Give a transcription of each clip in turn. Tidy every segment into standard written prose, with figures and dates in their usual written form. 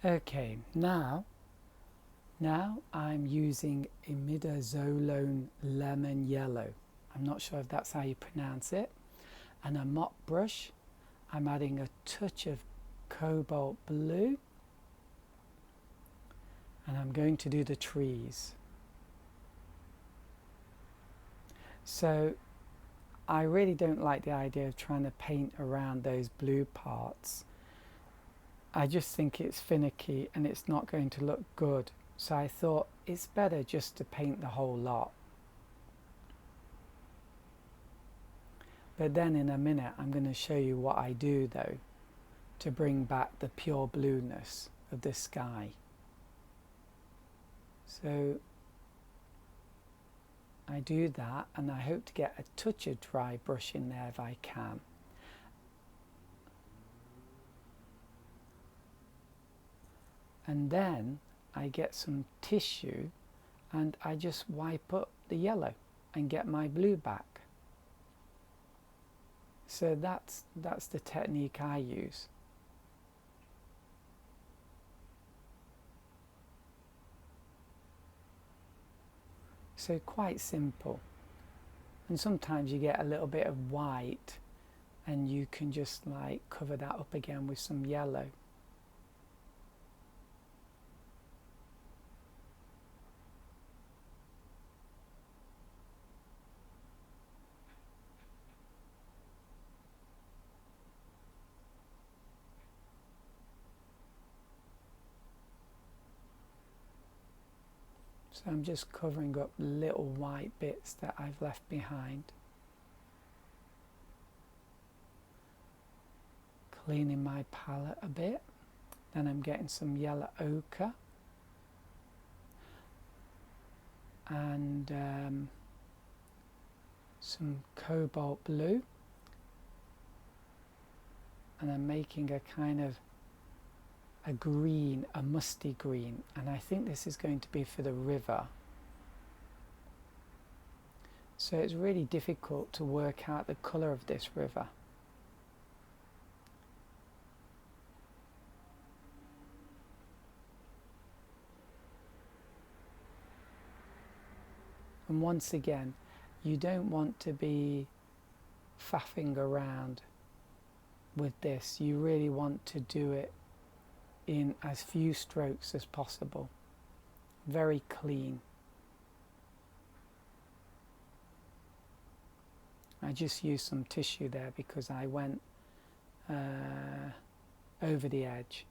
Okay, now I'm using imidazolone lemon yellow. I'm not sure if that's how you pronounce it. And a mop brush. I'm adding a touch of cobalt blue, and I'm going to do the trees. So I really don't like the idea of trying to paint around those blue parts. I just think it's finicky and it's not going to look good. So I thought it's better just to paint the whole lot. But then in a minute I'm going to show you what I do though to bring back the pure blueness of the sky. So I do that, and I hope to get a touch of dry brush in there if I can. And then I get some tissue and I just wipe up the yellow and get my blue back. So that's the technique I use. So quite simple. And sometimes you get a little bit of white and you can just like cover that up again with some yellow. So I'm just covering up little white bits that I've left behind. Cleaning my palette a bit. Then I'm getting some yellow ochre and some cobalt blue. And I'm making a kind of a green, a musty green, and I think this is going to be for the river. So it's really difficult to work out the colour of this river. And once again, you don't want to be faffing around with this. You really want to do it in as few strokes as possible. Very clean. I just used some tissue there because I went over the edge.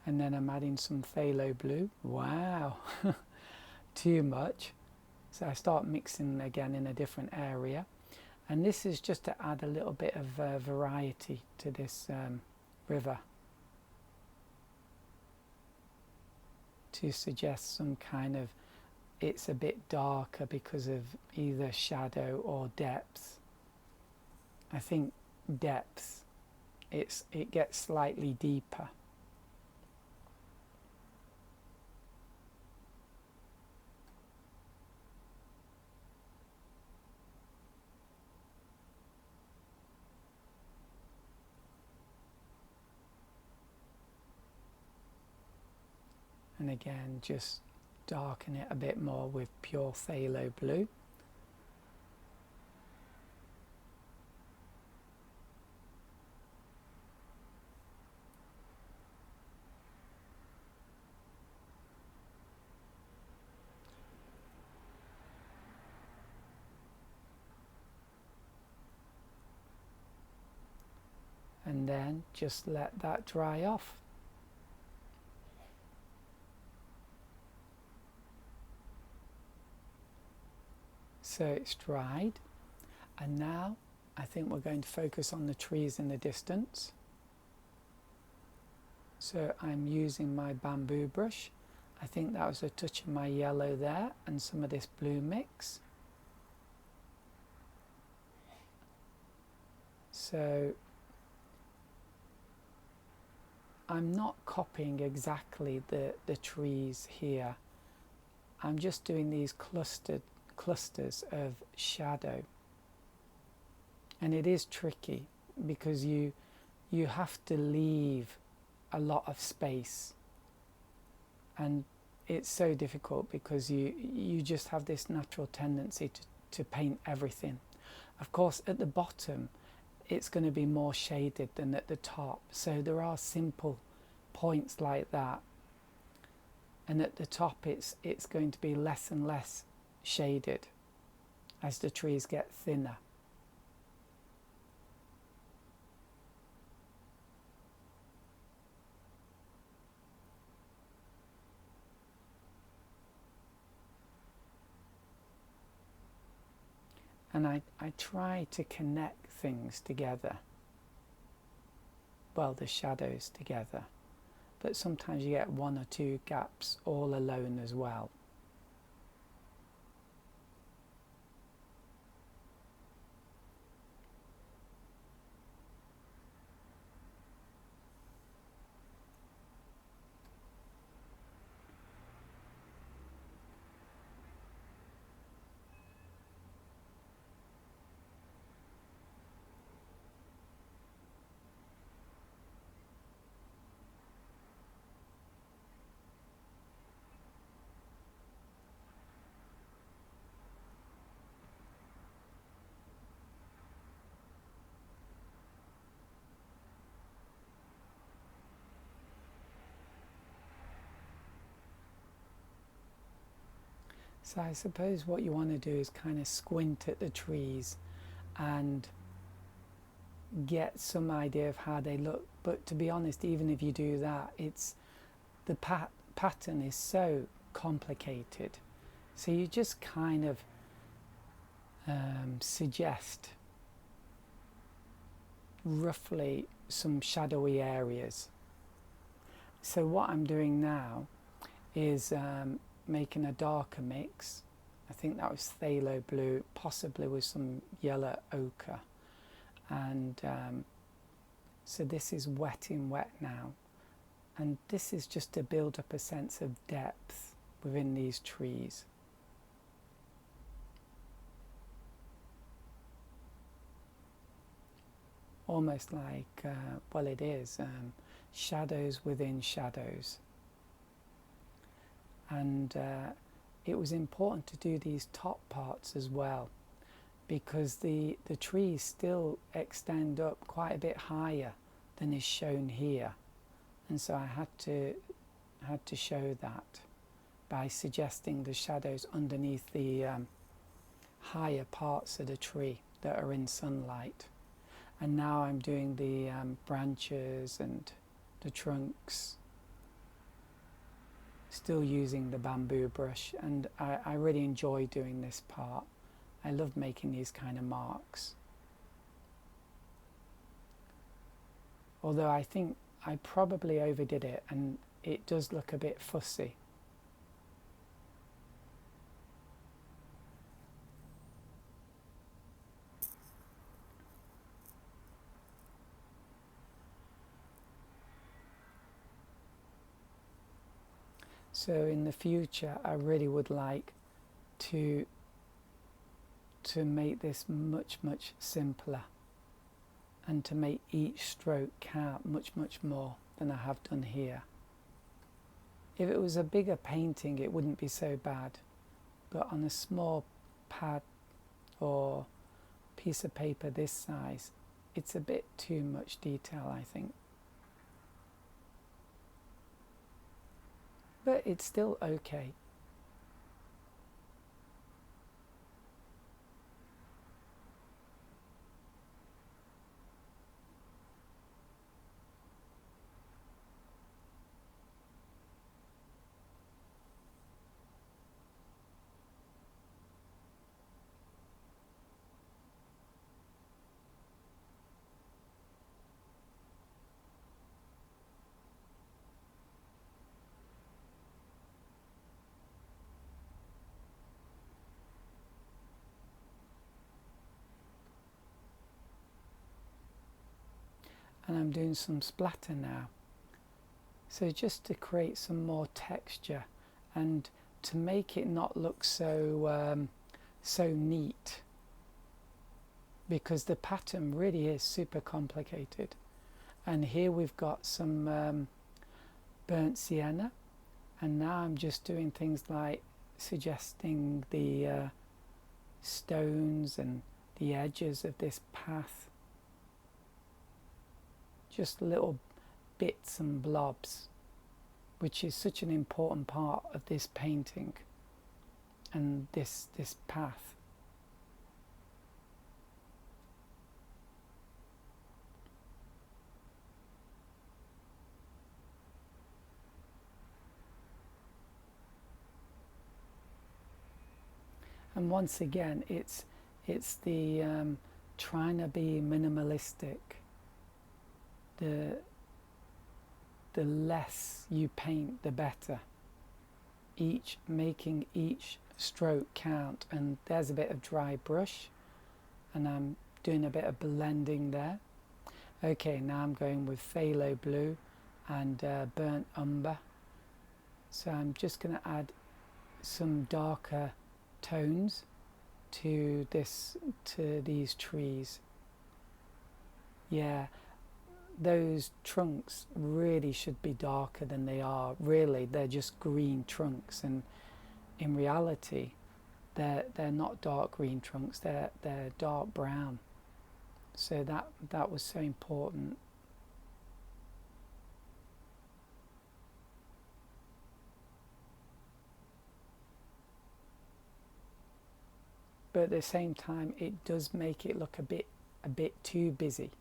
And then I'm adding some phthalo blue. Wow, too much. So I start mixing again in a different area. And this is just to add a little bit of variety to this river, to suggest some kind of, it's a bit darker because of either shadow or depth. I think depth, it gets slightly deeper. And again, just darken it a bit more with pure phthalo blue. And then just let that dry off. So it's dried, and now I think we're going to focus on the trees in the distance. So I'm using my bamboo brush. I think that was a touch of my yellow there and some of this blue mix. So I'm not copying exactly the trees here. I'm just doing these clusters of shadow. And it is tricky because you have to leave a lot of space, and it's so difficult because you just have this natural tendency to paint everything. Of course, at the bottom it's going to be more shaded than at the top, so there are simple points like that, and at the top it's going to be less and less shaded as the trees get thinner. And I try to connect things together, well, the shadows together, but sometimes you get one or two gaps all alone as well. So I suppose what you want to do is kind of squint at the trees and get some idea of how they look. But to be honest, even if you do that, it's the pattern is so complicated. So you just kind of suggest roughly some shadowy areas. So what I'm doing now is making a darker mix. I think that was phthalo blue, possibly with some yellow ochre. And so this is wet in wet now. And this is just to build up a sense of depth within these trees. Almost like, well, it is shadows within shadows. And it was important to do these top parts as well, because the trees still extend up quite a bit higher than is shown here, and so I had to show that by suggesting the shadows underneath the higher parts of the tree that are in sunlight. And now I'm doing the branches and the trunks, still using the bamboo brush, and I really enjoy doing this part. I love making these kind of marks. Although I think I probably overdid it and it does look a bit fussy. So in the future I really would like to make this much simpler, and to make each stroke count much more than I have done here. If it was a bigger painting it wouldn't be so bad, but on a small pad or piece of paper this size it's a bit too much detail, I think. But it's still okay. And I'm doing some splatter now. So just to create some more texture and to make it not look so so neat, because the pattern really is super complicated. And here we've got some burnt sienna, and now I'm just doing things like suggesting the stones and the edges of this path, just little bits and blobs, which is such an important part of this painting and this path. And once again, it's the trying to be minimalistic. The less you paint, the better. Making each stroke count. And there's a bit of dry brush, and I'm doing a bit of blending there. Okay, now I'm going with phthalo blue and burnt umber. So I'm just going to add some darker tones to these trees. Yeah, those trunks really should be darker than they are. Really, they're just green trunks, and in reality they're not dark green trunks, they're dark brown. So that was so important. But at the same time, it does make it look a bit too busy.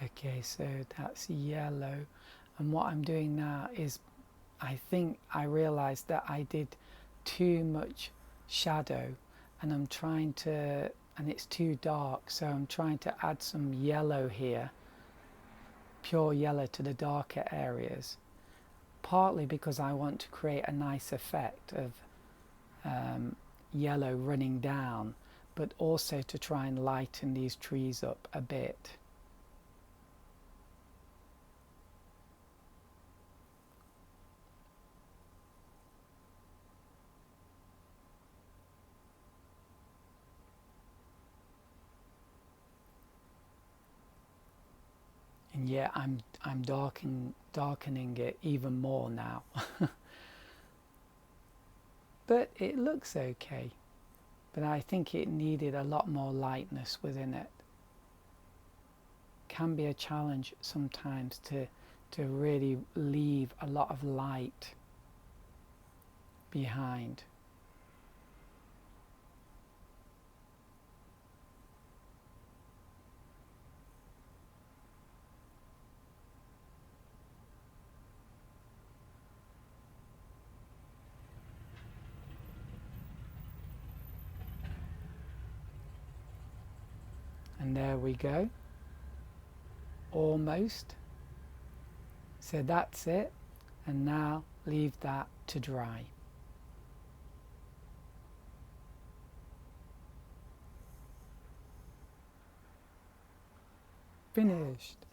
Okay, so that's yellow, and what I'm doing now is I think I realized that I did too much shadow, and and it's too dark, so I'm trying to add some yellow here, pure yellow to the darker areas, partly because I want to create a nice effect of yellow running down, but also to try and lighten these trees up a bit. And yeah, I'm darkening it even more now. But it looks okay. But I think it needed a lot more lightness within it. Can be a challenge sometimes to really leave a lot of light behind. And there we go, almost. So that's it. And now leave that to dry. Finished.